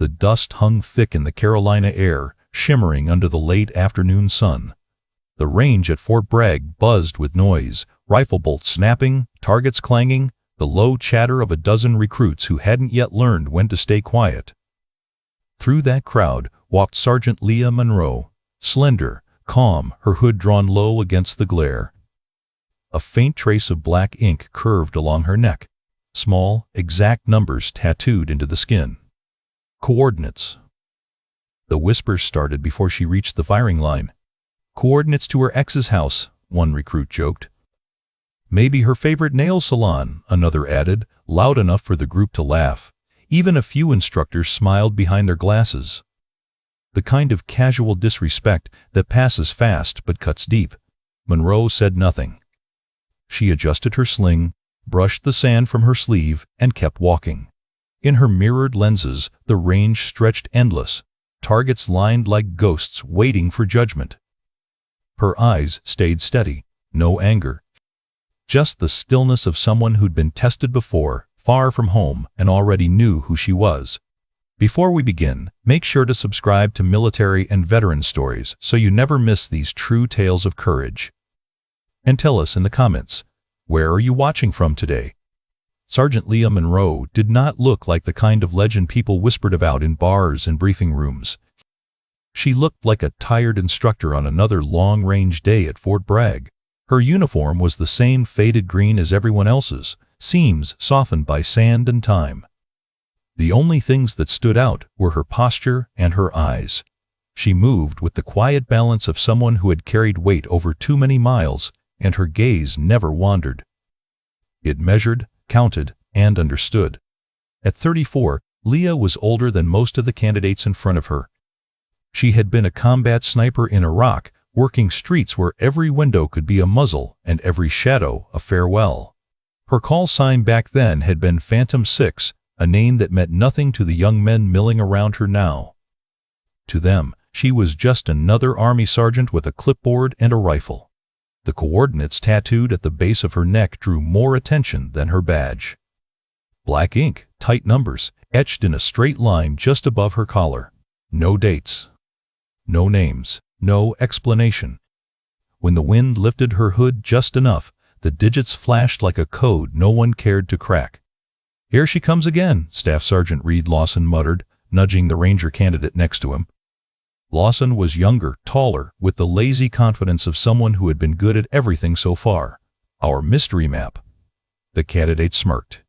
The dust hung thick in the Carolina air, shimmering under the late afternoon sun. The range at Fort Bragg buzzed with noise, rifle bolts snapping, targets clanging, the low chatter of a dozen recruits who hadn't yet learned when to stay quiet. Through that crowd walked Sergeant Leah Monroe, slender, calm, her hood drawn low against the glare. A faint trace of black ink curved along her neck, small, exact numbers tattooed into the skin. Coordinates. The whispers started before she reached the firing line. Coordinates to her ex's house, one recruit joked. Maybe her favorite nail salon, another added, loud enough for the group to laugh. Even a few instructors smiled behind their glasses. The kind of casual disrespect that passes fast but cuts deep. Monroe said nothing. She adjusted her sling, brushed the sand from her sleeve, and kept walking. In her mirrored lenses, the range stretched endless, targets lined like ghosts waiting for judgment. Her eyes stayed steady, no anger. Just the stillness of someone who'd been tested before, far from home, and already knew who she was. Before we begin, make sure to subscribe to Military and Veteran Stories so you never miss these true tales of courage. And tell us in the comments, where are you watching from today? Sergeant Leah Monroe did not look like the kind of legend people whispered about in bars and briefing rooms. She looked like a tired instructor on another long-range day at Fort Bragg. Her uniform was the same faded green as everyone else's, seams softened by sand and time. The only things that stood out were her posture and her eyes. She moved with the quiet balance of someone who had carried weight over too many miles, and her gaze never wandered. It measured, counted, and understood. At 34, Leah was older than most of the candidates in front of her. She had been a combat sniper in Iraq, working streets where every window could be a muzzle and every shadow a farewell. Her call sign back then had been Phantom 6, a name that meant nothing to the young men milling around her now. To them, she was just another Army sergeant with a clipboard and a rifle. The coordinates tattooed at the base of her neck drew more attention than her badge. Black ink, tight numbers, etched in a straight line just above her collar. No dates. No names. No explanation. When the wind lifted her hood just enough, the digits flashed like a code no one cared to crack. "Here she comes again," Staff Sergeant Reed Lawson muttered, nudging the Ranger candidate next to him. Lawson was younger, taller, with the lazy confidence of someone who had been good at everything so far. "Our mystery map." The candidate smirked.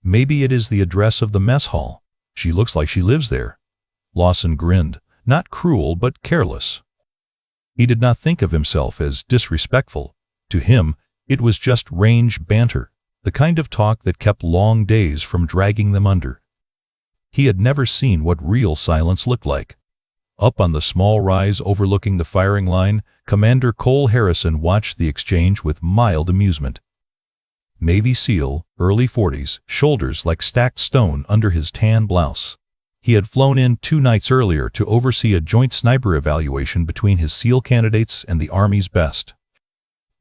"Maybe it is the address of the mess hall. She looks like she lives there." Lawson grinned, not cruel but careless. He did not think of himself as disrespectful. To him, it was just range banter, the kind of talk that kept long days from dragging them under. He had never seen what real silence looked like. Up on the small rise overlooking the firing line, Commander Cole Harrison watched the exchange with mild amusement. Navy SEAL, early 40s, shoulders like stacked stone under his tan blouse. He had flown in 2 nights earlier to oversee a joint sniper evaluation between his SEAL candidates and the Army's best.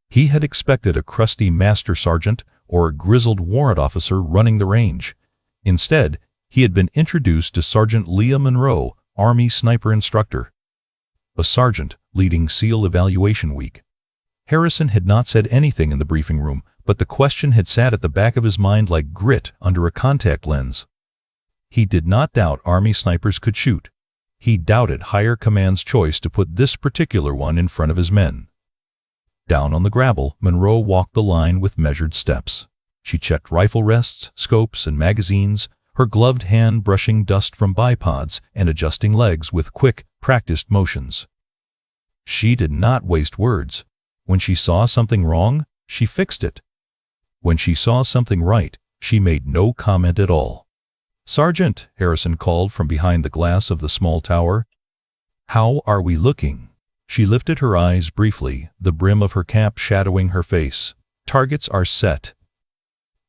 He had expected a crusty master sergeant or a grizzled warrant officer running the range. Instead, he had been introduced to Sergeant Leah Monroe, Army sniper instructor. A sergeant leading SEAL evaluation week. Harrison had not said anything in the briefing room, but the question had sat at the back of his mind like grit under a contact lens. He did not doubt Army snipers could shoot. He doubted higher command's choice to put this particular one in front of his men. Down on the gravel, Monroe walked the line with measured steps. She checked rifle rests, scopes, and magazines, her gloved hand brushing dust from bipods and adjusting legs with quick, practiced motions. She did not waste words. When she saw something wrong, she fixed it. When she saw something right, she made no comment at all. "Sergeant," Harrison called from behind the glass of the small tower. "How are we looking?" She lifted her eyes briefly, the brim of her cap shadowing her face. "Targets are set.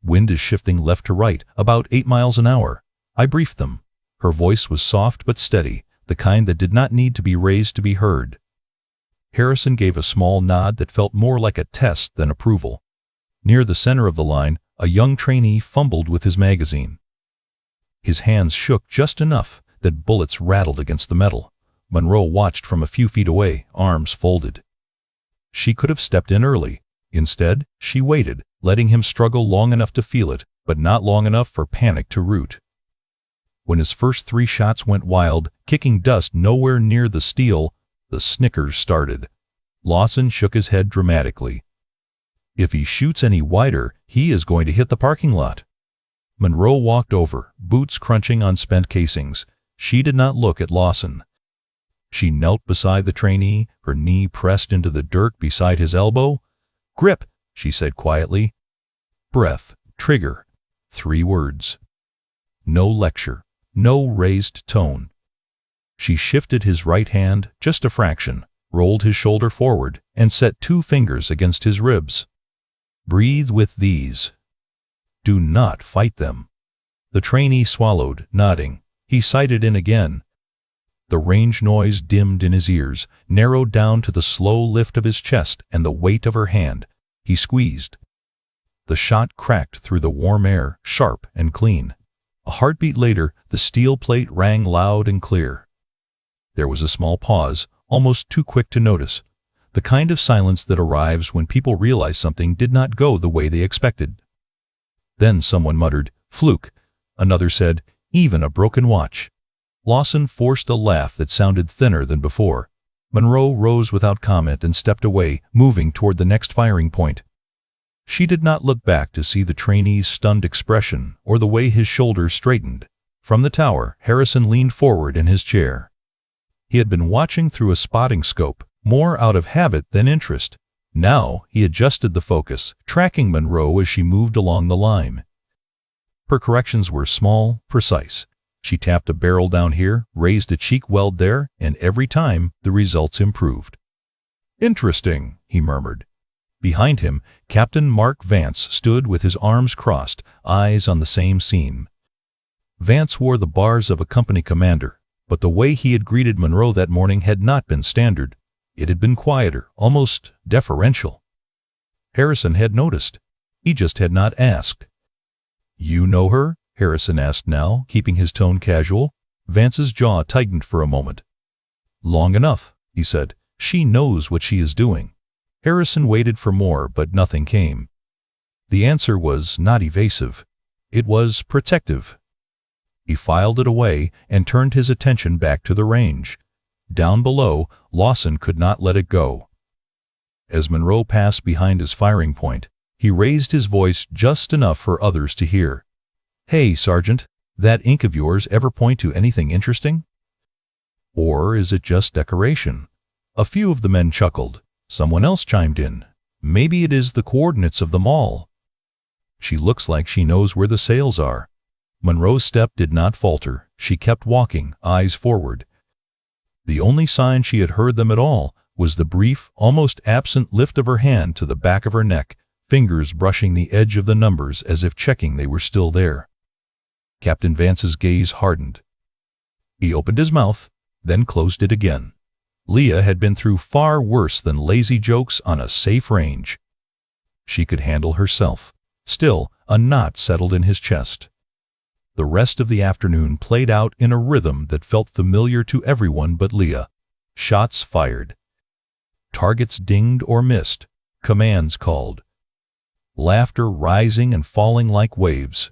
Wind is shifting left to right, about 8 miles an hour. I briefed them." Her voice was soft but steady, the kind that did not need to be raised to be heard. Harrison gave a small nod that felt more like a test than approval. Near the center of the line, a young trainee fumbled with his magazine. His hands shook just enough that bullets rattled against the metal. Monroe watched from a few feet away, arms folded. She could have stepped in early. Instead, she waited, letting him struggle long enough to feel it, but not long enough for panic to root. When his first 3 shots went wild, kicking dust nowhere near the steel, the snickers started. Lawson shook his head dramatically. If he shoots any wider, he is going to hit the parking lot. Monroe walked over, boots crunching on spent casings. She did not look at Lawson. She knelt beside the trainee, her knee pressed into the dirt beside his elbow. "Grip," she said quietly. Breath, trigger, 3 words. No lecture, no raised tone. She shifted his right hand just a fraction, rolled his shoulder forward, and set 2 fingers against his ribs. "Breathe with these. Do not fight them." The trainee swallowed, nodding. He sighted in again. The range noise dimmed in his ears, narrowed down to the slow lift of his chest and the weight of her hand. He squeezed. The shot cracked through the warm air, sharp and clean. A heartbeat later, the steel plate rang loud and clear. There was a small pause, almost too quick to notice. The kind of silence that arrives when people realize something did not go the way they expected. Then someone muttered, "Fluke." Another said, "Even a broken watch." Lawson forced a laugh that sounded thinner than before. Monroe rose without comment and stepped away, moving toward the next firing point. She did not look back to see the trainee's stunned expression or the way his shoulders straightened. From the tower, Harrison leaned forward in his chair. He had been watching through a spotting scope, more out of habit than interest. Now he adjusted the focus, tracking Monroe as she moved along the line. Her corrections were small, precise. She tapped a barrel down here, raised a cheek weld there, and every time the results improved. "Interesting," he murmured. Behind him, Captain Mark Vance stood with his arms crossed, eyes on the same scene. Vance wore the bars of a company commander, but the way he had greeted Monroe that morning had not been standard. It had been quieter, almost deferential. Harrison had noticed. He just had not asked. "You know her?" Harrison asked now, keeping his tone casual. Vance's jaw tightened for a moment. "Long enough," he said. "She knows what she is doing." Harrison waited for more, but nothing came. The answer was not evasive. It was protective. He filed it away and turned his attention back to the range. Down below, Lawson could not let it go. As Monroe passed behind his firing point, he raised his voice just enough for others to hear. "Hey, Sergeant, that ink of yours ever point to anything interesting? Or is it just decoration?" A few of the men chuckled. Someone else chimed in. "Maybe it is the coordinates of the mall." "She looks like she knows where the sales are." Monroe's step did not falter. She kept walking, eyes forward. The only sign she had heard them at all was the brief, almost absent lift of her hand to the back of her neck, fingers brushing the edge of the numbers as if checking they were still there. Captain Vance's gaze hardened. He opened his mouth, then closed it again. Leah had been through far worse than lazy jokes on a safe range. She could handle herself. Still, a knot settled in his chest. The rest of the afternoon played out in a rhythm that felt familiar to everyone but Leah. Shots fired. Targets dinged or missed. Commands called. Laughter rising and falling like waves.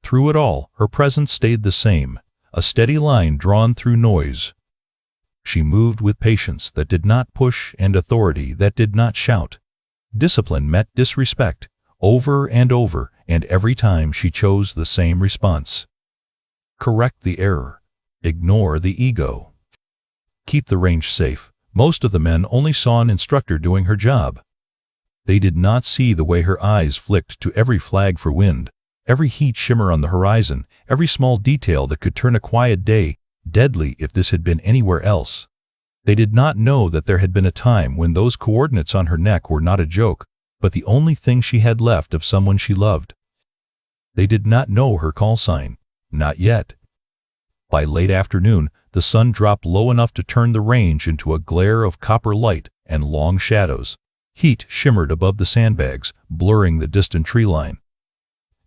Through it all, her presence stayed the same, a steady line drawn through noise. She moved with patience that did not push and authority that did not shout. Discipline met disrespect, over and over, and every time she chose the same response. Correct the error. Ignore the ego. Keep the range safe. Most of the men only saw an instructor doing her job. They did not see the way her eyes flicked to every flag for wind, every heat shimmer on the horizon, every small detail that could turn a quiet day deadly if this had been anywhere else. They did not know that there had been a time when those coordinates on her neck were not a joke, but the only thing she had left of someone she loved. They did not know her call sign. Not yet. By late afternoon, the sun dropped low enough to turn the range into a glare of copper light and long shadows. Heat shimmered above the sandbags, blurring the distant tree line.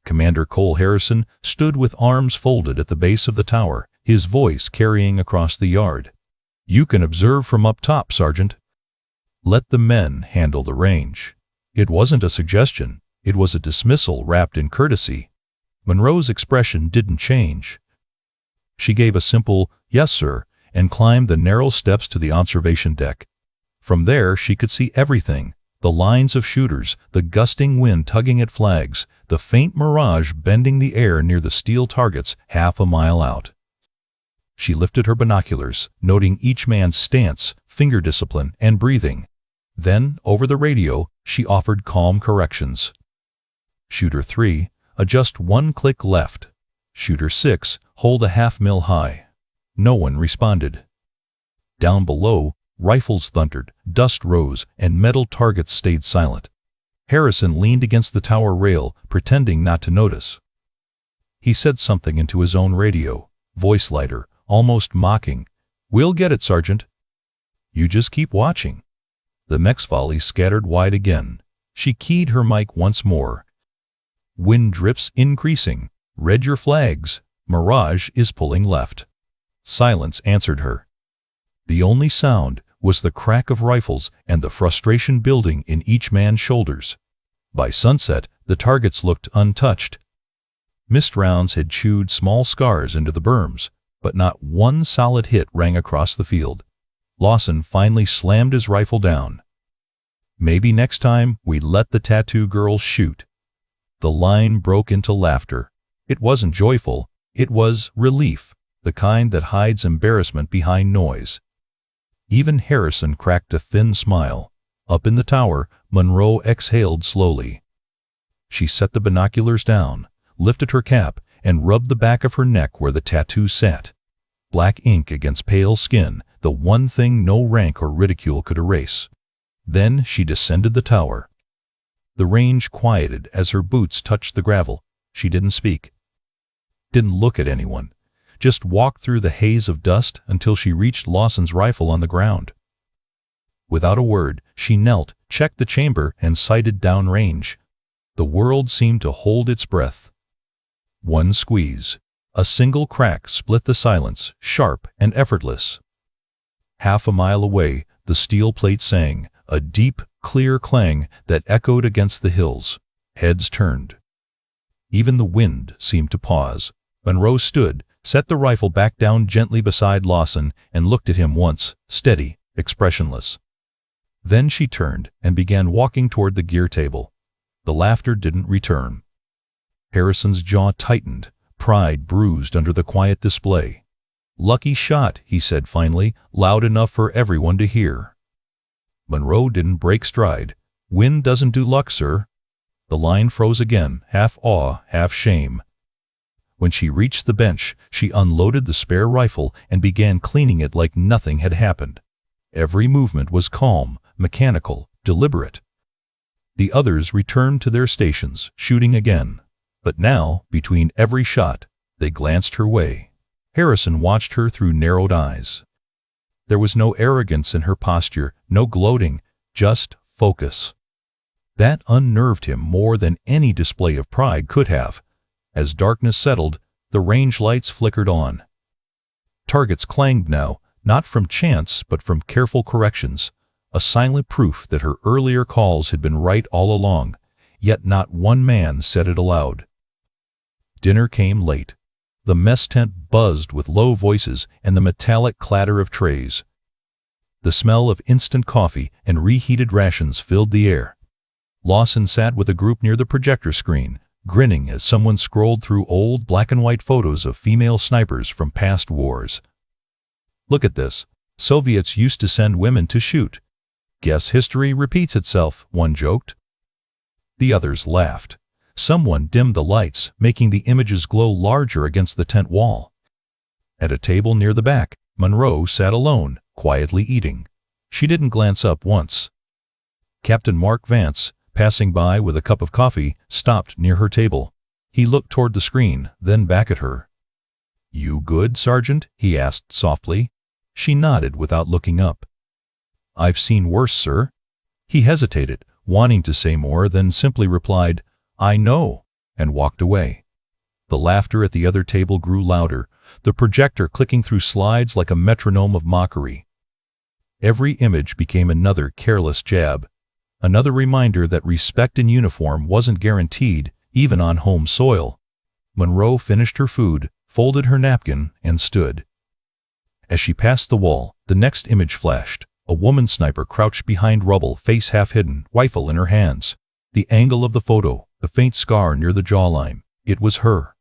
Commander Cole Harrison stood with arms folded at the base of the tower, his voice carrying across the yard. "You can observe from up top, Sergeant. Let the men handle the range." It wasn't a suggestion, it was a dismissal wrapped in courtesy. Monroe's expression didn't change. She gave a simple, "Yes, sir," and climbed the narrow steps to the observation deck. From there she could see everything: the lines of shooters, the gusting wind tugging at flags, the faint mirage bending the air near the steel targets half a mile out. She lifted her binoculars, noting each man's stance, finger discipline, and breathing. Then, over the radio, she offered calm corrections. "Shooter 3, adjust 1 click left. Shooter 6, hold a half mil high." No one responded. Down below, rifles thundered, dust rose, and metal targets stayed silent. Harrison leaned against the tower rail, pretending not to notice. He said something into his own radio, voice lighter, almost mocking. "We'll get it, Sergeant. You just keep watching." The next volley scattered wide again. She keyed her mic once more. "Wind drifts increasing. Read your flags. Mirage is pulling left." Silence answered her. The only sound was the crack of rifles and the frustration building in each man's shoulders. By sunset, the targets looked untouched. Missed rounds had chewed small scars into the berms, but not one solid hit rang across the field. Lawson finally slammed his rifle down. "Maybe next time we let the tattoo girl shoot." The line broke into laughter. It wasn't joyful, it was relief, the kind that hides embarrassment behind noise. Even Harrison cracked a thin smile. Up in the tower, Monroe exhaled slowly. She set the binoculars down, lifted her cap, and rubbed the back of her neck where the tattoo sat. Black ink against pale skin, the one thing no rank or ridicule could erase. Then she descended the tower. The range quieted as her boots touched the gravel. She didn't speak. Didn't look at anyone. Just walked through the haze of dust until she reached Lawson's rifle on the ground. Without a word, she knelt, checked the chamber, and sighted downrange. The world seemed to hold its breath. One squeeze. A single crack split the silence, sharp and effortless. Half a mile away, the steel plate sang, a deep, clear clang that echoed against the hills. Heads turned. Even the wind seemed to pause. Monroe stood, set the rifle back down gently beside Lawson, and looked at him once, steady, expressionless. Then she turned and began walking toward the gear table. The laughter didn't return. Harrison's jaw tightened, pride bruised under the quiet display. "Lucky shot," he said finally, loud enough for everyone to hear. Monroe didn't break stride. "Wind doesn't do luck, sir." The line froze again, half awe, half shame. When she reached the bench, she unloaded the spare rifle and began cleaning it like nothing had happened. Every movement was calm, mechanical, deliberate. The others returned to their stations, shooting again. But now, between every shot, they glanced her way. Harrison watched her through narrowed eyes. There was no arrogance in her posture, no gloating, just focus. That unnerved him more than any display of pride could have. As darkness settled, the range lights flickered on. Targets clanged now, not from chance but from careful corrections, a silent proof that her earlier calls had been right all along, yet not one man said it aloud. Dinner came late. The mess tent buzzed with low voices and the metallic clatter of trays. The smell of instant coffee and reheated rations filled the air. Lawson sat with a group near the projector screen, grinning as someone scrolled through old black-and-white photos of female snipers from past wars. "Look at this. Soviets used to send women to shoot. Guess history repeats itself," one joked. The others laughed. Someone dimmed the lights, making the images glow larger against the tent wall. At a table near the back, Monroe sat alone, quietly eating. She didn't glance up once. Captain Mark Vance, passing by with a cup of coffee, stopped near her table. He looked toward the screen, then back at her. "You good, Sergeant?" he asked softly. She nodded without looking up. "I've seen worse, sir." He hesitated, wanting to say more, then simply replied, "I know," and walked away. The laughter at the other table grew louder, the projector clicking through slides like a metronome of mockery. Every image became another careless jab, another reminder that respect in uniform wasn't guaranteed, even on home soil. Monroe finished her food, folded her napkin, and stood. As she passed the wall, the next image flashed. A woman sniper crouched behind rubble, face half hidden, rifle in her hands. The angle of the photo, the faint scar near the jawline. It was her.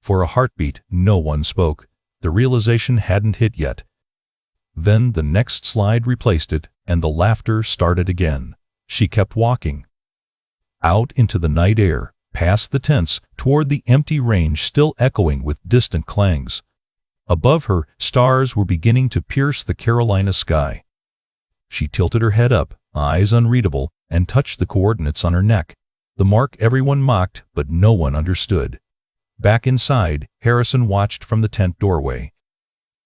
For a heartbeat, no one spoke. The realization hadn't hit yet. Then the next slide replaced it, and the laughter started again. She kept walking. Out into the night air, past the tents, toward the empty range still echoing with distant clangs. Above her, stars were beginning to pierce the Carolina sky. She tilted her head up, eyes unreadable, and touched the coordinates on her neck. The mark everyone mocked, but no one understood. Back inside, Harrison watched from the tent doorway.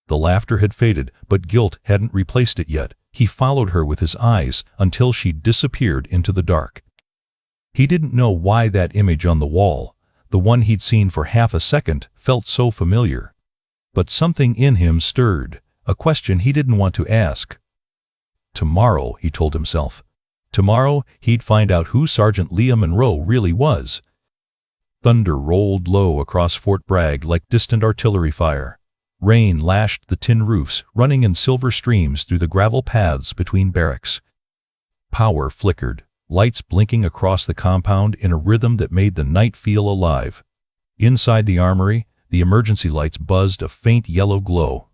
The laughter had faded, but guilt hadn't replaced it yet. He followed her with his eyes until she disappeared into the dark. He didn't know why that image on the wall, the one he'd seen for half a second, felt so familiar. But something in him stirred, a question he didn't want to ask. Tomorrow, he told himself. Tomorrow, he'd find out who Sergeant Leah Monroe really was. Thunder rolled low across Fort Bragg like distant artillery fire. Rain lashed the tin roofs, running in silver streams through the gravel paths between barracks. Power flickered, lights blinking across the compound in a rhythm that made the night feel alive. Inside the armory, the emergency lights buzzed a faint yellow glow.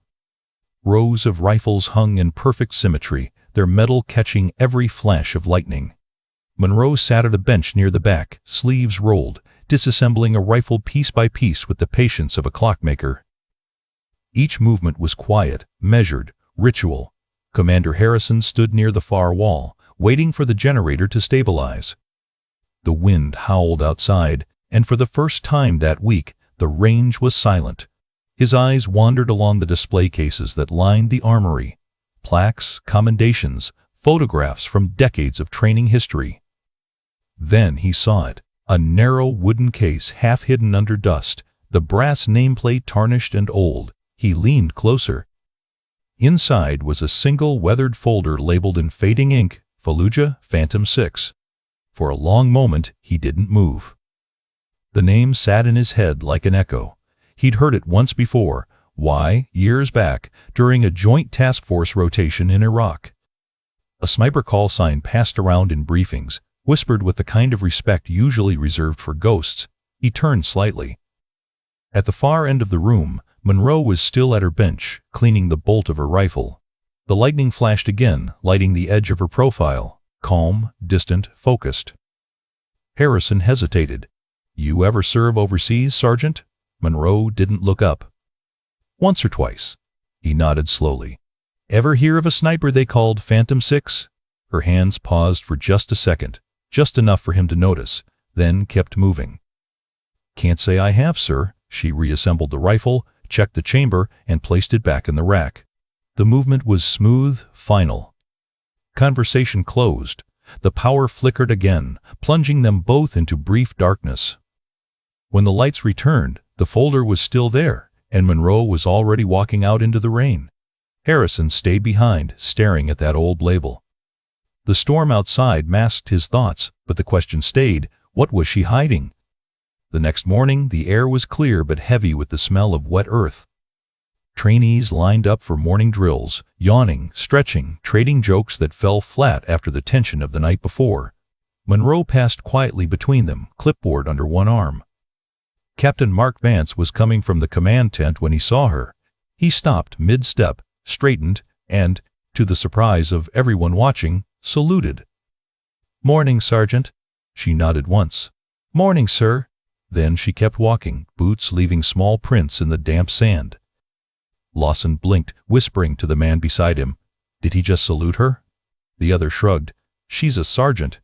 Rows of rifles hung in perfect symmetry, their metal catching every flash of lightning. Monroe sat at a bench near the back, sleeves rolled, disassembling a rifle piece by piece with the patience of a clockmaker. Each movement was quiet, measured, ritual. Commander Harrison stood near the far wall, waiting for the generator to stabilize. The wind howled outside, and for the first time that week, the range was silent. His eyes wandered along the display cases that lined the armory. Plaques, commendations, photographs from decades of training history. Then he saw it, a narrow wooden case half hidden under dust, the brass nameplate tarnished and old. He leaned closer. Inside was a single weathered folder labeled in fading ink, Fallujah Phantom 6. For a long moment, he didn't move. The name sat in his head like an echo. He'd heard it once before. Why, years back, during a joint task force rotation in Iraq. A sniper call sign passed around in briefings, whispered with the kind of respect usually reserved for ghosts. He turned slightly. At the far end of the room, Monroe was still at her bench, cleaning the bolt of her rifle. The lightning flashed again, lighting the edge of her profile, calm, distant, focused. Harrison hesitated. "You ever serve overseas, Sergeant?" Monroe didn't look up. "Once or twice." He nodded slowly. "Ever hear of a sniper they called Phantom 6? Her hands paused for just a second, just enough for him to notice, then kept moving. "Can't say I have, sir." She reassembled the rifle, checked the chamber, and placed it back in the rack. The movement was smooth, final. Conversation closed. The power flickered again, plunging them both into brief darkness. When the lights returned, the folder was still there, and Monroe was already walking out into the rain. Harrison stayed behind, staring at that old label. The storm outside masked his thoughts, but the question stayed, what was she hiding? The next morning, the air was clear but heavy with the smell of wet earth. Trainees lined up for morning drills, yawning, stretching, trading jokes that fell flat after the tension of the night before. Monroe passed quietly between them, clipboard under one arm. Captain Mark Vance was coming from the command tent when he saw her. He stopped mid-step, straightened, and, to the surprise of everyone watching, saluted. "Morning, Sergeant." She nodded once. "Morning, sir." Then she kept walking, boots leaving small prints in the damp sand. Lawson blinked, whispering to the man beside him. Did he just salute her? The other shrugged. "She's a sergeant."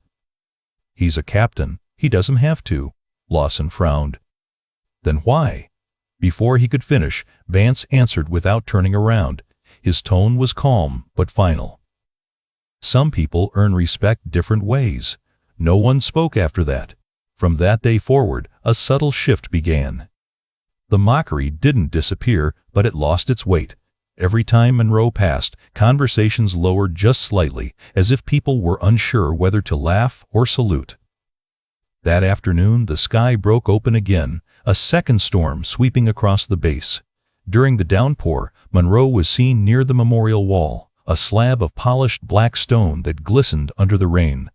"He's a captain. He doesn't have to." Lawson frowned. "Then why?" Before he could finish, Vance answered without turning around. His tone was calm, but final. "Some people earn respect different ways." No one spoke after that. From that day forward, a subtle shift began. The mockery didn't disappear, but it lost its weight. Every time Monroe passed, conversations lowered just slightly, as if people were unsure whether to laugh or salute. That afternoon, the sky broke open again, a second storm sweeping across the base. During the downpour, Monroe was seen near the memorial wall, a slab of polished black stone that glistened under the rain.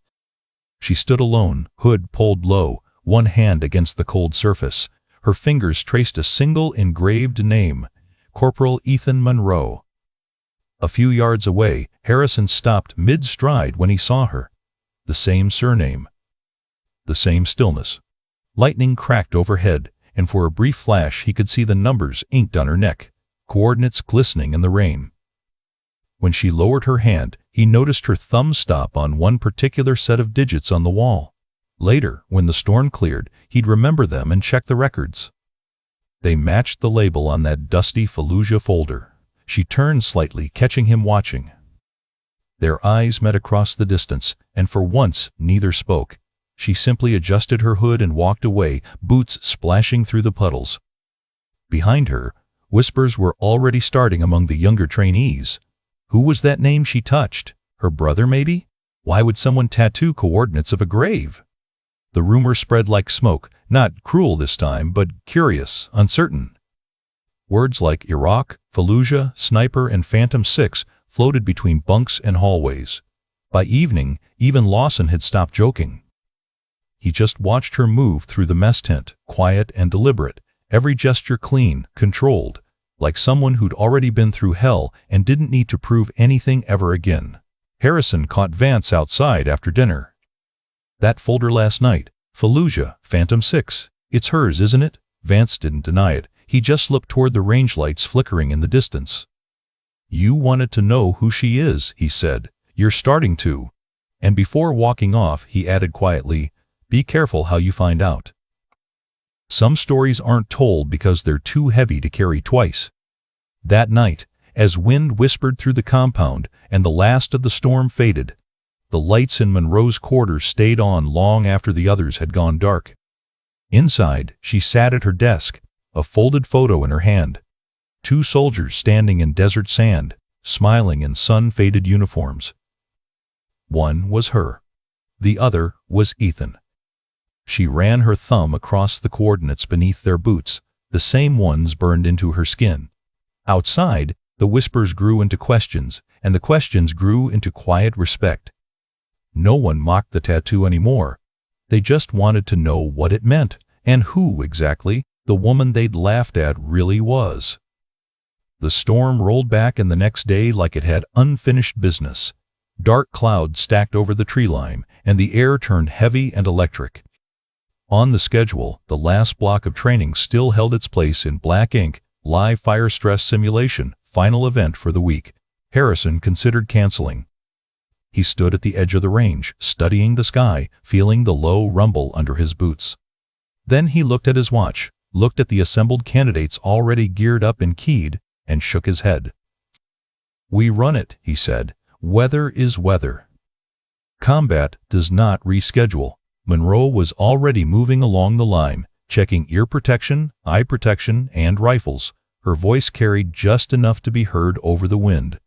She stood alone, hood pulled low, one hand against the cold surface. Her fingers traced a single engraved name, Corporal Ethan Monroe. A few yards away, Harrison stopped mid-stride when he saw her. The same surname. The same stillness. Lightning cracked overhead, and for a brief flash he could see the numbers inked on her neck, coordinates glistening in the rain. When she lowered her hand, he noticed her thumb stop on one particular set of digits on the wall. Later, when the storm cleared, he'd remember them and check the records. They matched the label on that dusty Fallujah folder. She turned slightly, catching him watching. Their eyes met across the distance, and for once neither spoke. She simply adjusted her hood and walked away, boots splashing through the puddles. Behind her, whispers were already starting among the younger trainees. Who was that name she touched? Her brother, maybe? Why would someone tattoo coordinates of a grave? The rumor spread like smoke, not cruel this time, but curious, uncertain. Words like Iraq, Fallujah, Sniper, and Phantom 6 floated between bunks and hallways. By evening, even Lawson had stopped joking. He just watched her move through the mess tent, quiet and deliberate, every gesture clean, controlled, like someone who'd already been through hell and didn't need to prove anything ever again. Harrison caught Vance outside after dinner. That folder last night, Fallujah, Phantom 6. It's hers, isn't it? Vance didn't deny it. He just looked toward the range lights flickering in the distance. You wanted to know who she is, he said. You're starting to. And before walking off, he added quietly, be careful how you find out. Some stories aren't told because they're too heavy to carry twice. That night, as wind whispered through the compound and the last of the storm faded, the lights in Monroe's quarters stayed on long after the others had gone dark. Inside, she sat at her desk, a folded photo in her hand. Two soldiers standing in desert sand, smiling in sun-faded uniforms. One was her. The other was Ethan. She ran her thumb across the coordinates beneath their boots, the same ones burned into her skin. Outside, the whispers grew into questions, and the questions grew into quiet respect. No one mocked the tattoo anymore. They just wanted to know what it meant, and who, exactly, the woman they'd laughed at really was. The storm rolled back in the next day like it had unfinished business. Dark clouds stacked over the tree line, and the air turned heavy and electric. On the schedule, the last block of training still held its place in black ink, live fire stress simulation, final event for the week. Harrison considered canceling. He stood at the edge of the range, studying the sky, feeling the low rumble under his boots. Then he looked at his watch, looked at the assembled candidates already geared up and keyed, and shook his head. We run it, he said. Weather is weather. Combat does not reschedule. Monroe was already moving along the line, checking ear protection, eye protection, and rifles. Her voice carried just enough to be heard over the wind.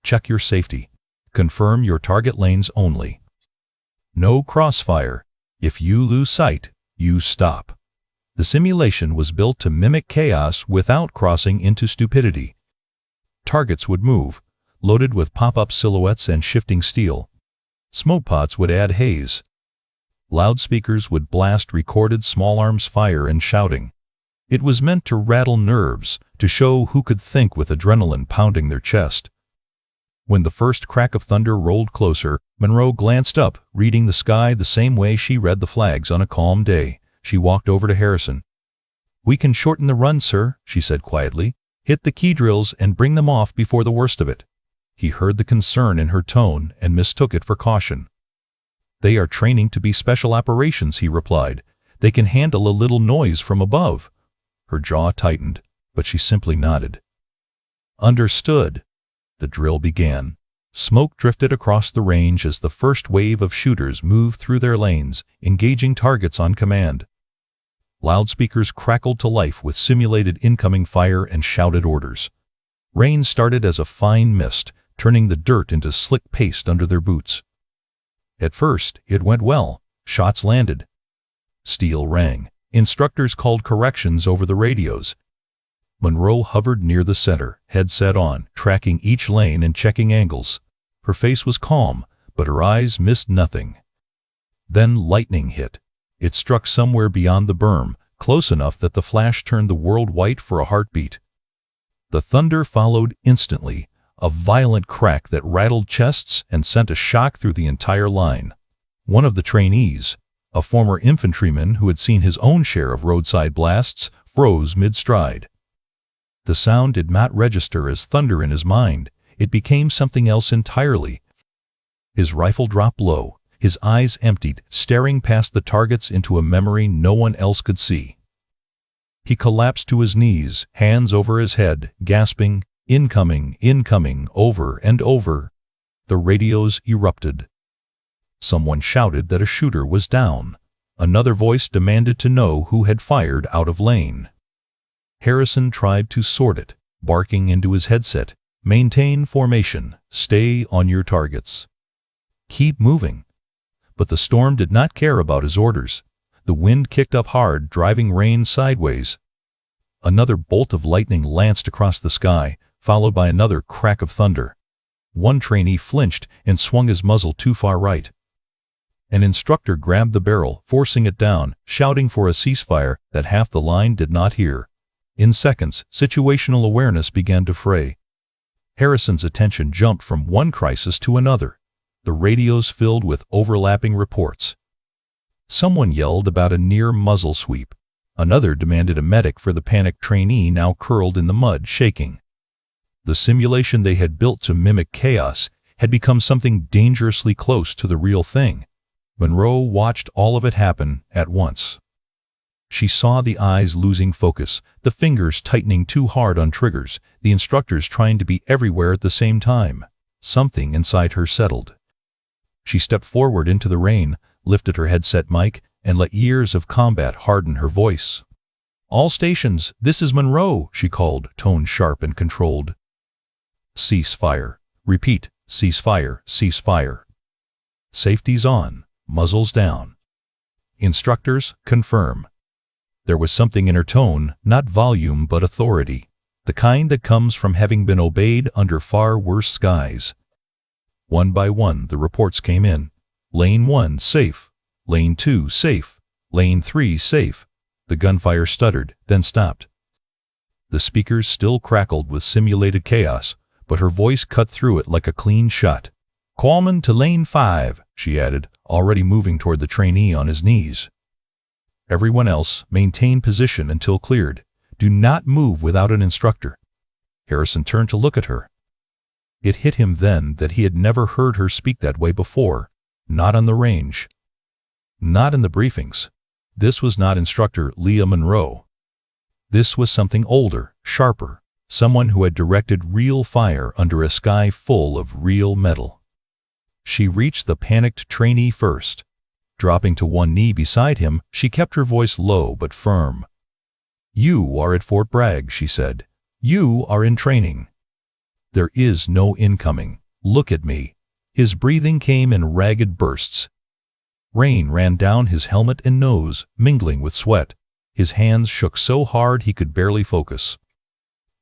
Check your safety. Confirm your target lanes only. No crossfire. If you lose sight, you stop. The simulation was built to mimic chaos without crossing into stupidity. Targets would move, loaded with pop-up silhouettes and shifting steel. Smoke pots would add haze. Loudspeakers would blast recorded small arms fire and shouting. It was meant to rattle nerves, to show who could think with adrenaline pounding their chest. When the first crack of thunder rolled closer, Monroe glanced up, reading the sky the same way she read the flags on a calm day. She walked over to Harrison. We can shorten the run, sir, she said quietly. Hit the key drills and bring them off before the worst of it. He heard the concern in her tone and mistook it for caution. They are training to be special operations, he replied. They can handle a little noise from above. Her jaw tightened, but she simply nodded. Understood. The drill began. Smoke drifted across the range as the first wave of shooters moved through their lanes, engaging targets on command. Loudspeakers crackled to life with simulated incoming fire and shouted orders. Rain started as a fine mist, turning the dirt into slick paste under their boots. At first, it went well. Shots landed. Steel rang. Instructors called corrections over the radios. Monroe hovered near the center, headset on, tracking each lane and checking angles. Her face was calm, but her eyes missed nothing. Then lightning hit. It struck somewhere beyond the berm, close enough that the flash turned the world white for a heartbeat. The thunder followed instantly, a violent crack that rattled chests and sent a shock through the entire line. One of the trainees, a former infantryman who had seen his own share of roadside blasts, froze mid-stride. The sound did not register as thunder in his mind. It became something else entirely. His rifle dropped low, his eyes emptied, staring past the targets into a memory no one else could see. He collapsed to his knees, hands over his head, gasping, "Incoming, incoming," over and over. The radios erupted. Someone shouted that a shooter was down. Another voice demanded to know who had fired out of lane. Harrison tried to sort it, barking into his headset, "Maintain formation, stay on your targets. Keep moving." But the storm did not care about his orders. The wind kicked up hard, driving rain sideways. Another bolt of lightning lanced across the sky, followed by another crack of thunder. One trainee flinched and swung his muzzle too far right. An instructor grabbed the barrel, forcing it down, shouting for a ceasefire that half the line did not hear. In seconds, situational awareness began to fray. Harrison's attention jumped from one crisis to another. The radios filled with overlapping reports. Someone yelled about a near muzzle sweep. Another demanded a medic for the panicked trainee now curled in the mud, shaking. The simulation they had built to mimic chaos had become something dangerously close to the real thing. Monroe watched all of it happen at once. She saw the eyes losing focus, the fingers tightening too hard on triggers, the instructors trying to be everywhere at the same time. Something inside her settled. She stepped forward into the rain, lifted her headset mic, and let years of combat harden her voice. "All stations, this is Monroe," she called, tone sharp and controlled. "Cease fire. Repeat, cease fire, cease fire. Safety's on, muzzles down. Instructors, confirm." There was something in her tone, not volume but authority, the kind that comes from having been obeyed under far worse skies. One by one, the reports came in. Lane 1, safe. Lane 2, safe. Lane 3, safe. The gunfire stuttered, then stopped. The speakers still crackled with simulated chaos, but her voice cut through it like a clean shot. "Coleman to lane 5, she added, already moving toward the trainee on his knees. "Everyone else, maintain position until cleared. Do not move without an instructor." Harrison turned to look at her. It hit him then that he had never heard her speak that way before, not on the range. Not in the briefings. This was not Instructor Leah Monroe. This was something older, sharper, someone who had directed real fire under a sky full of real metal. She reached the panicked trainee first. Dropping to one knee beside him, she kept her voice low but firm. "You are at Fort Bragg," she said. "You are in training. There is no incoming. Look at me." His breathing came in ragged bursts. Rain ran down his helmet and nose, mingling with sweat. His hands shook so hard he could barely focus.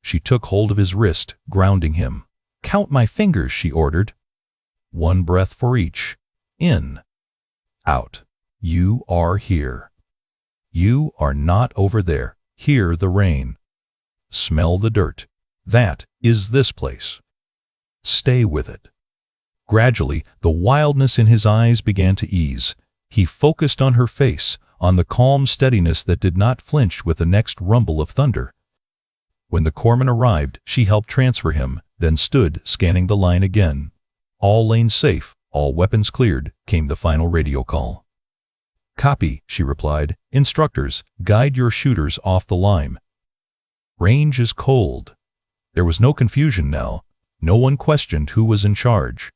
She took hold of his wrist, grounding him. "Count my fingers," she ordered. "One breath for each. In. Out. You are here. You are not over there. Hear the rain. Smell the dirt. That is this place. Stay with it." Gradually, the wildness in his eyes began to ease. He focused on her face, on the calm steadiness that did not flinch with the next rumble of thunder. When the corpsman arrived, she helped transfer him, then stood, scanning the line again. "All lanes safe, all weapons cleared," came the final radio call. "Copy," she replied. "Instructors, guide your shooters off the line. Range is cold." There was no confusion now. No one questioned who was in charge.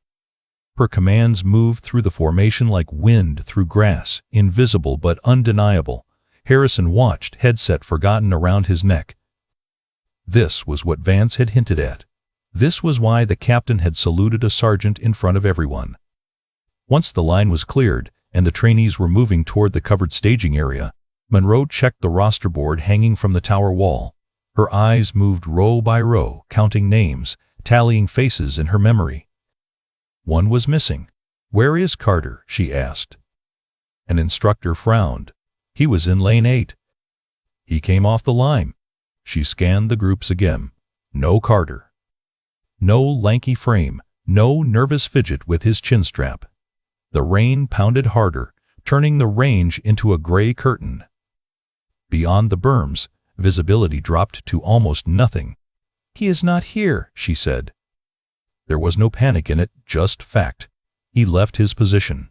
Her commands moved through the formation like wind through grass, invisible but undeniable. Harrison watched, headset forgotten around his neck. This was what Vance had hinted at. This was why the captain had saluted a sergeant in front of everyone. Once the line was cleared, and the trainees were moving toward the covered staging area, Monroe checked the roster board hanging from the tower wall. Her eyes moved row by row, counting names, tallying faces in her memory. One was missing. "Where is Carter?" she asked. An instructor frowned. "He was in lane 8. He came off the line." She scanned the groups again. No Carter. No lanky frame, no nervous fidget with his chin strap. The rain pounded harder, turning the range into a gray curtain. Beyond the berms, visibility dropped to almost nothing. "He is not here," she said. There was no panic in it, just fact. He left his position.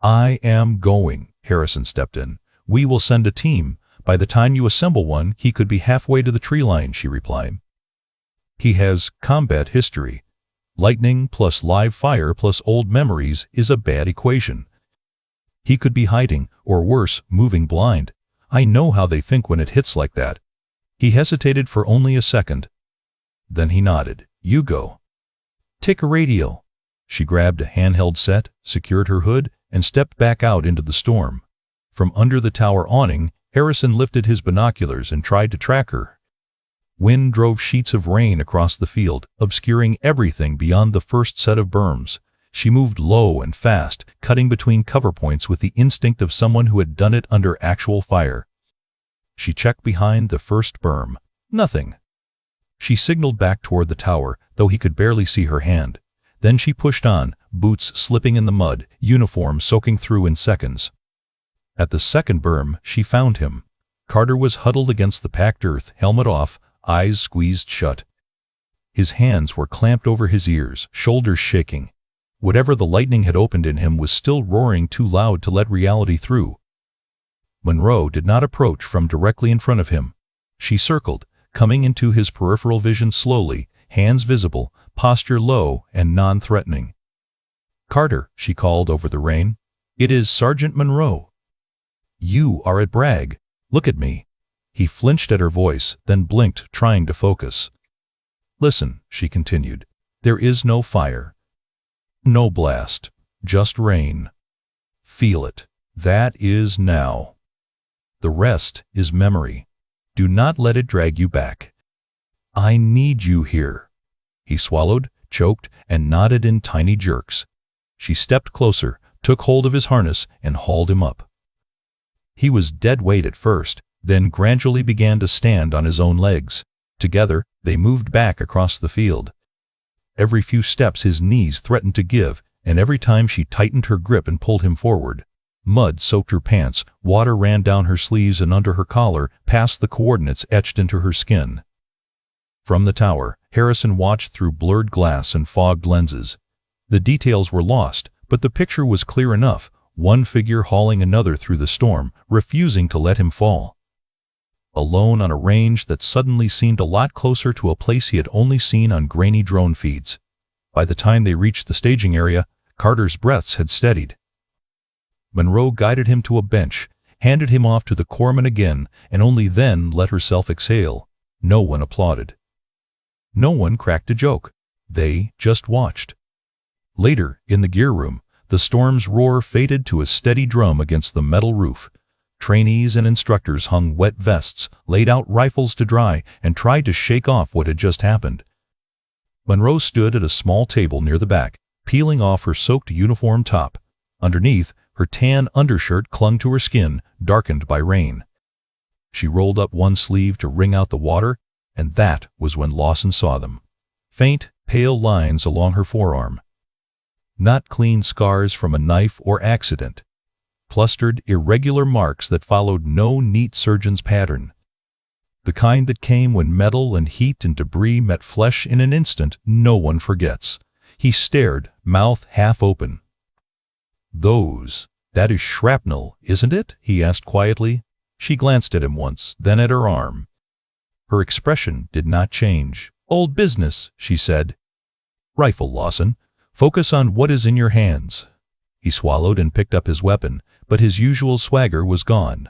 "I am going," Harrison stepped in. "We will send a team. By the time you assemble one, he could be halfway to the tree line," she replied. "He has combat history. Lightning plus live fire plus old memories is a bad equation. He could be hiding, or worse, moving blind. I know how they think when it hits like that." He hesitated for only a second. Then he nodded. "You go. Take a radio." She grabbed a handheld set, secured her hood, and stepped back out into the storm. From under the tower awning, Harrison lifted his binoculars and tried to track her. Wind drove sheets of rain across the field, obscuring everything beyond the first set of berms. She moved low and fast, cutting between cover points with the instinct of someone who had done it under actual fire. She checked behind the first berm. Nothing. She signaled back toward the tower, though he could barely see her hand. Then she pushed on, boots slipping in the mud, uniform soaking through in seconds. At the second berm, she found him. Carter was huddled against the packed earth, helmet off, eyes squeezed shut. His hands were clamped over his ears, shoulders shaking. Whatever the lightning had opened in him was still roaring too loud to let reality through. Monroe did not approach from directly in front of him. She circled, coming into his peripheral vision slowly, hands visible, posture low and non-threatening. "Carter," she called over the rain. "It is Sergeant Monroe. You are at Bragg. Look at me." He flinched at her voice, then blinked, trying to focus. "Listen," she continued. "There is no fire. No blast. Just rain. Feel it. That is now. The rest is memory. Do not let it drag you back. I need you here." He swallowed, choked, and nodded in tiny jerks. She stepped closer, took hold of his harness, and hauled him up. He was dead weight at first, then gradually began to stand on his own legs. Together, they moved back across the field. Every few steps his knees threatened to give, and every time she tightened her grip and pulled him forward. Mud soaked her pants, water ran down her sleeves and under her collar, past the coordinates etched into her skin. From the tower, Harrison watched through blurred glass and fogged lenses. The details were lost, but the picture was clear enough, one figure hauling another through the storm, refusing to let him fall. Alone on a range that suddenly seemed a lot closer to a place he had only seen on grainy drone feeds. By the time they reached the staging area, Carter's breaths had steadied. Monroe guided him to a bench, handed him off to the corpsman again, and only then let herself exhale. No one applauded. No one cracked a joke. They just watched. Later, in the gear room, the storm's roar faded to a steady drum against the metal roof. Trainees and instructors hung wet vests, laid out rifles to dry, and tried to shake off what had just happened. Monroe stood at a small table near the back, peeling off her soaked uniform top. Underneath, her tan undershirt clung to her skin, darkened by rain. She rolled up one sleeve to wring out the water, and that was when Lawson saw them. Faint, pale lines along her forearm. Not clean scars from a knife or accident. Clustered, irregular marks that followed no neat surgeon's pattern. The kind that came when metal and heat and debris met flesh in an instant no one forgets. He stared, mouth half open. That is shrapnel, isn't it?" he asked quietly. She glanced at him once, then at her arm. Her expression did not change. "Old business," she said. "Rifle, Lawson. Focus on what is in your hands." He swallowed and picked up his weapon, but his usual swagger was gone.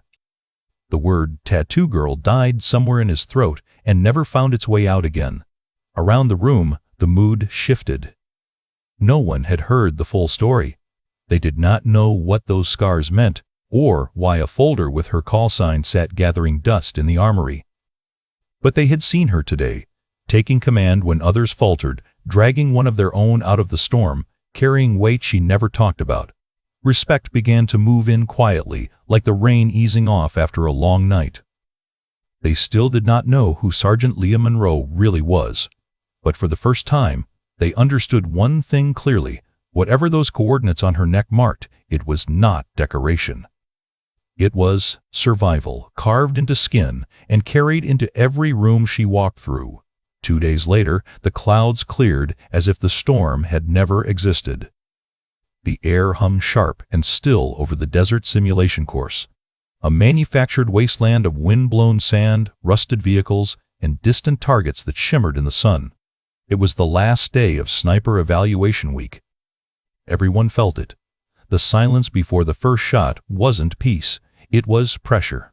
The word "tattoo girl" died somewhere in his throat and never found its way out again. Around the room, the mood shifted. No one had heard the full story. They did not know what those scars meant, or why a folder with her call sign sat gathering dust in the armory. But they had seen her today, taking command when others faltered, dragging one of their own out of the storm, carrying weight she never talked about. Respect began to move in quietly, like the rain easing off after a long night. They still did not know who Sergeant Leah Monroe really was, but for the first time, they understood one thing clearly: whatever those coordinates on her neck marked, it was not decoration. It was survival, carved into skin and carried into every room she walked through. 2 days later, the clouds cleared as if the storm had never existed. The air hummed sharp and still over the desert simulation course, a manufactured wasteland of wind-blown sand, rusted vehicles, and distant targets that shimmered in the sun. It was the last day of Sniper Evaluation Week. Everyone felt it. The silence before the first shot wasn't peace, it was pressure.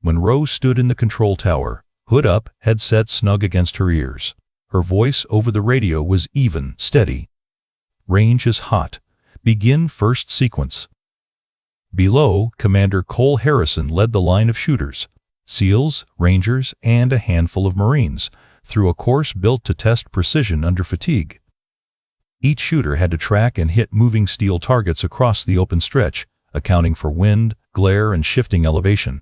Monroe stood in the control tower, hood up, headset snug against her ears. Her voice over the radio was even, steady. "Range is hot. Begin first sequence." Below, Commander Cole Harrison led the line of shooters, SEALs, Rangers, and a handful of Marines, through a course built to test precision under fatigue. Each shooter had to track and hit moving steel targets across the open stretch, accounting for wind, glare, and shifting elevation.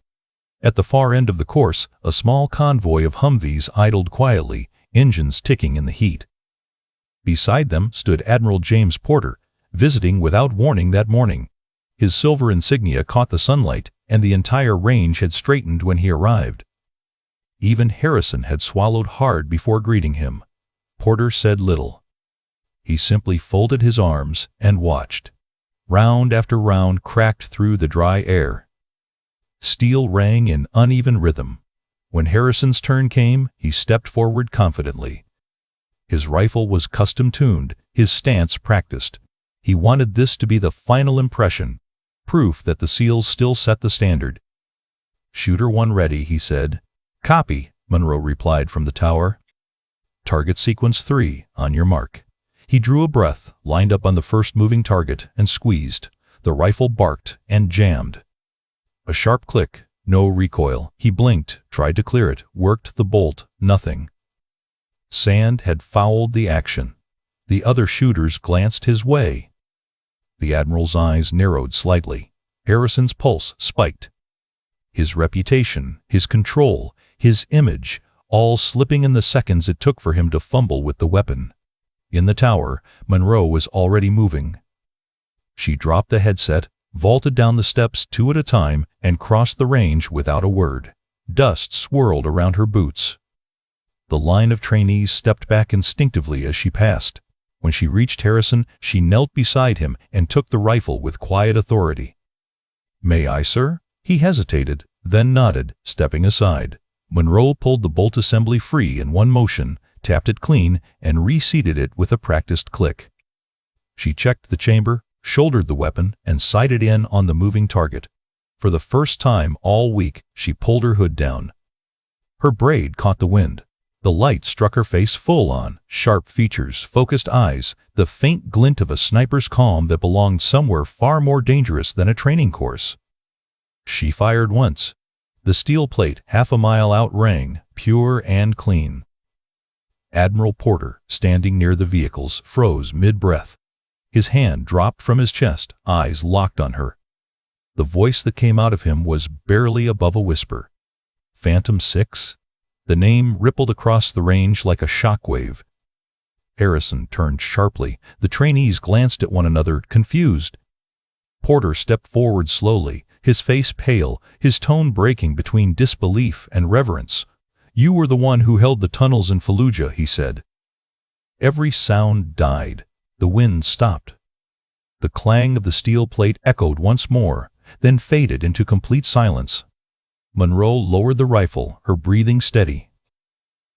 At the far end of the course, a small convoy of Humvees idled quietly, engines ticking in the heat. Beside them stood Admiral James Porter, visiting without warning that morning. His silver insignia caught the sunlight, and the entire range had straightened when he arrived. Even Harrison had swallowed hard before greeting him. Porter said little. He simply folded his arms and watched. Round after round cracked through the dry air. Steel rang in uneven rhythm. When Harrison's turn came, he stepped forward confidently. His rifle was custom-tuned, his stance practiced. He wanted this to be the final impression, proof that the SEALs still set the standard. "Shooter 1 ready," he said. "Copy," Monroe replied from the tower. "Target sequence 3, on your mark." He drew a breath, lined up on the first moving target, and squeezed. The rifle barked and jammed. A sharp click, no recoil. He blinked, tried to clear it, worked the bolt, nothing. Sand had fouled the action. The other shooters glanced his way. The Admiral's eyes narrowed slightly. Harrison's pulse spiked. His reputation, his control, his image, all slipping in the seconds it took for him to fumble with the weapon. In the tower, Monroe was already moving. She dropped the headset, vaulted down the steps 2 at a time, and crossed the range without a word. Dust swirled around her boots. The line of trainees stepped back instinctively as she passed. When she reached Harrison, she knelt beside him and took the rifle with quiet authority. "May I, sir?" He hesitated, then nodded, stepping aside. Monroe pulled the bolt assembly free in one motion, tapped it clean, and reseated it with a practiced click. She checked the chamber, shouldered the weapon, and sighted in on the moving target. For the first time all week, she pulled her hood down. Her braid caught the wind. The light struck her face full on, sharp features, focused eyes, the faint glint of a sniper's calm that belonged somewhere far more dangerous than a training course. She fired once. The steel plate, half a mile out, rang, pure and clean. Admiral Porter, standing near the vehicles, froze mid-breath. His hand dropped from his chest, eyes locked on her. The voice that came out of him was barely above a whisper. "Phantom 6? The name rippled across the range like a shockwave. Harrison turned sharply. The trainees glanced at one another, confused. Porter stepped forward slowly, his face pale, his tone breaking between disbelief and reverence. "You were the one who held the tunnels in Fallujah," he said. Every sound died. The wind stopped. The clang of the steel plate echoed once more, then faded into complete silence. Monroe lowered the rifle, her breathing steady.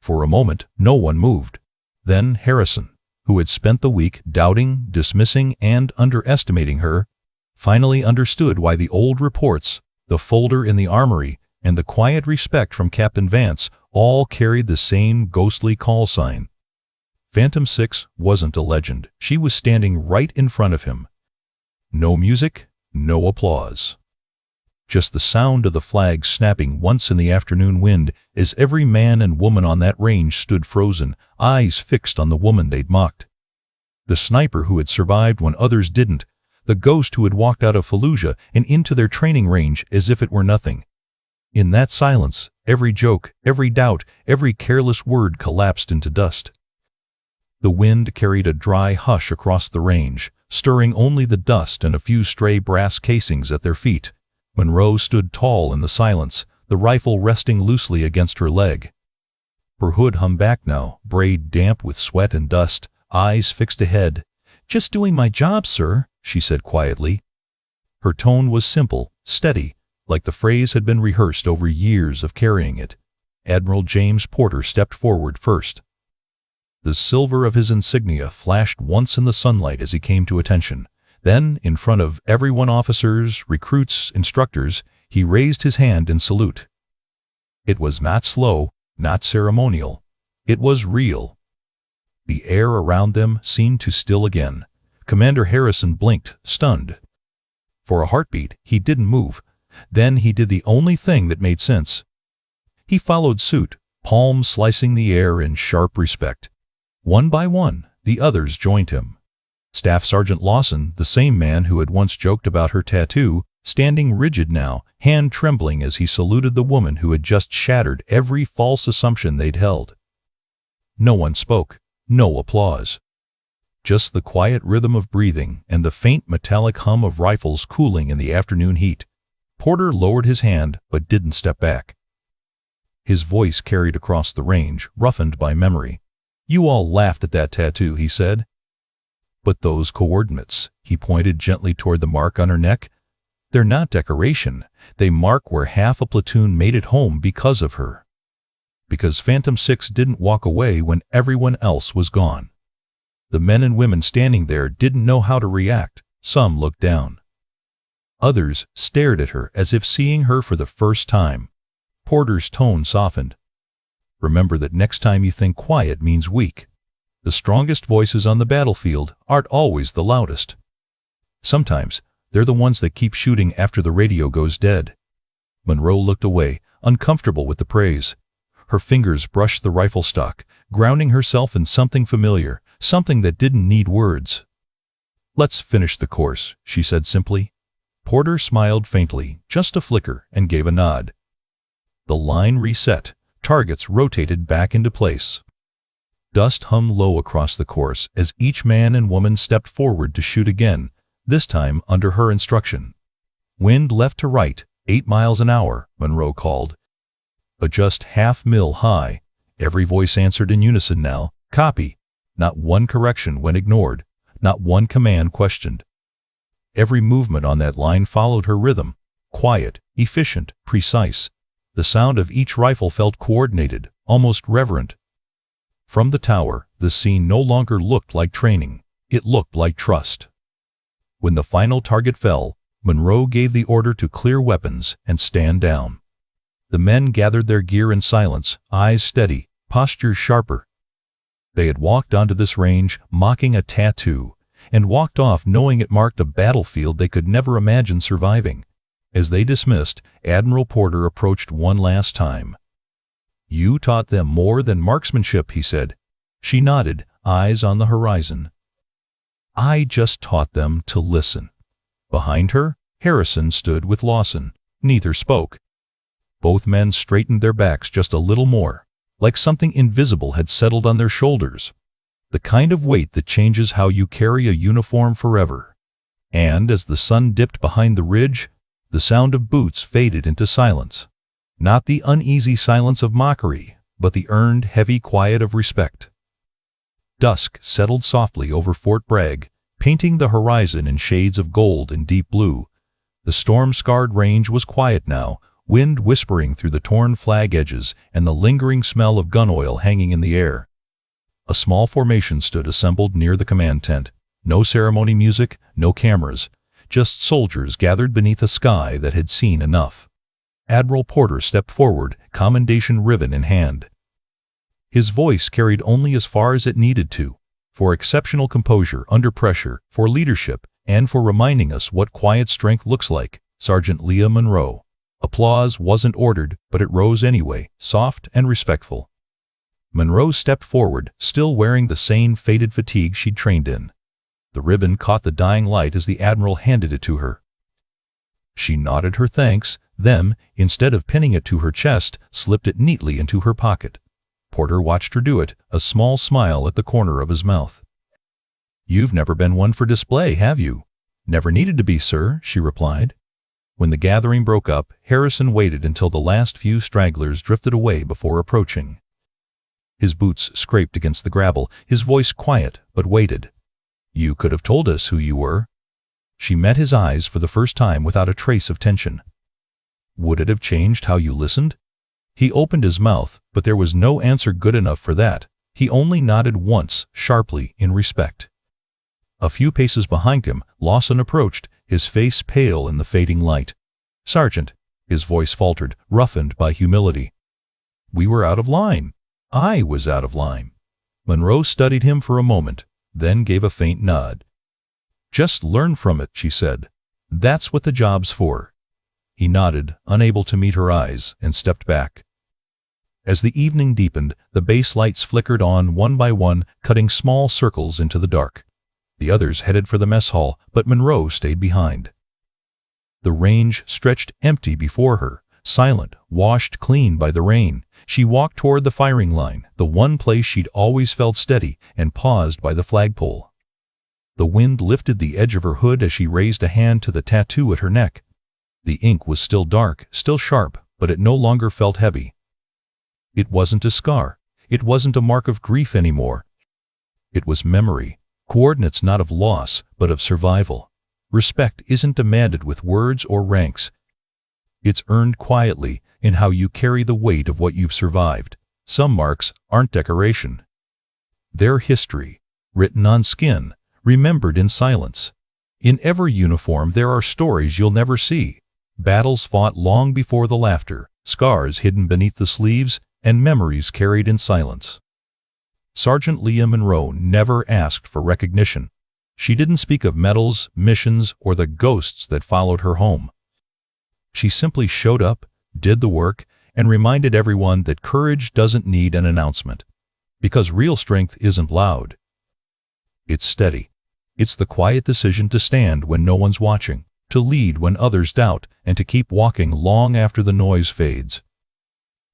For a moment, no one moved. Then Harrison, who had spent the week doubting, dismissing, and underestimating her, finally understood why the old reports, the folder in the armory, and the quiet respect from Captain Vance all carried the same ghostly call sign. Phantom 6 wasn't a legend. She was standing right in front of him. No music, no applause. Just the sound of the flag snapping once in the afternoon wind as every man and woman on that range stood frozen, eyes fixed on the woman they'd mocked. The sniper who had survived when others didn't, the ghost who had walked out of Fallujah and into their training range as if it were nothing. In that silence, every joke, every doubt, every careless word collapsed into dust. The wind carried a dry hush across the range, stirring only the dust and a few stray brass casings at their feet. Monroe stood tall in the silence, the rifle resting loosely against her leg. Her hood hung back now, braid damp with sweat and dust, eyes fixed ahead. "Just doing my job, sir," she said quietly. Her tone was simple, steady, like the phrase had been rehearsed over years of carrying it. Admiral James Porter stepped forward first. The silver of his insignia flashed once in the sunlight as he came to attention. Then, in front of everyone, officers, recruits, instructors, he raised his hand in salute. It was not slow, not ceremonial. It was real. The air around them seemed to still again. Commander Harrison blinked, stunned. For a heartbeat, he didn't move. Then he did the only thing that made sense. He followed suit, palms slicing the air in sharp respect. One by one, the others joined him. Staff Sergeant Lawson, the same man who had once joked about her tattoo, standing rigid now, hand trembling as he saluted the woman who had just shattered every false assumption they'd held. No one spoke, no applause. Just the quiet rhythm of breathing and the faint metallic hum of rifles cooling in the afternoon heat. Porter lowered his hand but didn't step back. His voice carried across the range, roughened by memory. "You all laughed at that tattoo," he said. "But those coordinates," he pointed gently toward the mark on her neck, "they're not decoration. They mark where half a platoon made it home because of her. Because Phantom 6 didn't walk away when everyone else was gone." The men and women standing there didn't know how to react. Some looked down. Others stared at her as if seeing her for the first time. Porter's tone softened. "Remember that next time you think quiet means weak. The strongest voices on the battlefield aren't always the loudest. Sometimes they're the ones that keep shooting after the radio goes dead." Monroe looked away, uncomfortable with the praise. Her fingers brushed the rifle stock, grounding herself in something familiar, something that didn't need words. "Let's finish the course," she said simply. Porter smiled faintly, just a flicker, and gave a nod. The line reset. Targets rotated back into place. Dust hummed low across the course as each man and woman stepped forward to shoot again, this time under her instruction. "Wind left to right, 8 miles an hour," Monroe called. "Adjust half mil high." Every voice answered in unison now. "Copy." Not one correction went ignored, not one command questioned. Every movement on that line followed her rhythm, quiet, efficient, precise. The sound of each rifle felt coordinated, almost reverent. From the tower, the scene no longer looked like training. It looked like trust. When the final target fell, Monroe gave the order to clear weapons and stand down. The men gathered their gear in silence, eyes steady, postures sharper. They had walked onto this range, mocking a tattoo, and walked off knowing it marked a battlefield they could never imagine surviving. As they dismissed, Admiral Porter approached one last time. "You taught them more than marksmanship," he said. She nodded, eyes on the horizon. "I just taught them to listen." Behind her, Harrison stood with Lawson. Neither spoke. Both men straightened their backs just a little more, like something invisible had settled on their shoulders. The kind of weight that changes how you carry a uniform forever. And as the sun dipped behind the ridge, the sound of boots faded into silence. Not the uneasy silence of mockery, but the earned, heavy quiet of respect. Dusk settled softly over Fort Bragg, painting the horizon in shades of gold and deep blue. The storm-scarred range was quiet now, wind whispering through the torn flag edges and the lingering smell of gun oil hanging in the air. A small formation stood assembled near the command tent. No ceremony music, no cameras, just soldiers gathered beneath a sky that had seen enough. Admiral Porter stepped forward, commendation ribbon in hand. His voice carried only as far as it needed to, for exceptional composure under pressure, for leadership, and for reminding us what quiet strength looks like. Sergeant Leah Monroe. Applause wasn't ordered, but it rose anyway, soft and respectful. Monroe stepped forward, still wearing the same faded fatigue she'd trained in. The ribbon caught the dying light as the Admiral handed it to her. She nodded her thanks, then, instead of pinning it to her chest, slipped it neatly into her pocket. Porter watched her do it, a small smile at the corner of his mouth. "You've never been one for display, have you?" "Never needed to be, sir," she replied. When the gathering broke up, Harrison waited until the last few stragglers drifted away before approaching. His boots scraped against the gravel, his voice quiet, but weighted. "You could have told us who you were." She met his eyes for the first time without a trace of tension. "Would it have changed how you listened?" He opened his mouth, but there was no answer good enough for that. He only nodded once, sharply, in respect. A few paces behind him, Lawson approached, his face pale in the fading light. "Sergeant," his voice faltered, roughened by humility. "We were out of line." "I was out of line." Monroe studied him for a moment, then gave a faint nod. "Just learn from it," she said. "That's what the job's for." He nodded, unable to meet her eyes, and stepped back. As the evening deepened, the base lights flickered on one by one, cutting small circles into the dark. The others headed for the mess hall, but Monroe stayed behind. The range stretched empty before her, silent, washed clean by the rain. She walked toward the firing line, the one place she'd always felt steady, and paused by the flagpole. The wind lifted the edge of her hood as she raised a hand to the tattoo at her neck. The ink was still dark, still sharp, but it no longer felt heavy. It wasn't a scar. It wasn't a mark of grief anymore. It was memory. Coordinates not of loss, but of survival. Respect isn't demanded with words or ranks. It's earned quietly in how you carry the weight of what you've survived. Some marks aren't decoration. They're history, written on skin, remembered in silence. In every uniform there are stories you'll never see. Battles fought long before the laughter, scars hidden beneath the sleeves, and memories carried in silence. Sergeant Leah Monroe never asked for recognition. She didn't speak of medals, missions, or the ghosts that followed her home. She simply showed up, did the work, and reminded everyone that courage doesn't need an announcement. Because real strength isn't loud. It's steady. It's the quiet decision to stand when no one's watching, to lead when others doubt, and to keep walking long after the noise fades.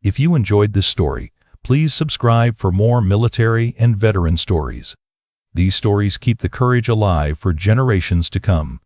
If you enjoyed this story, please subscribe for more military and veteran stories. These stories keep the courage alive for generations to come.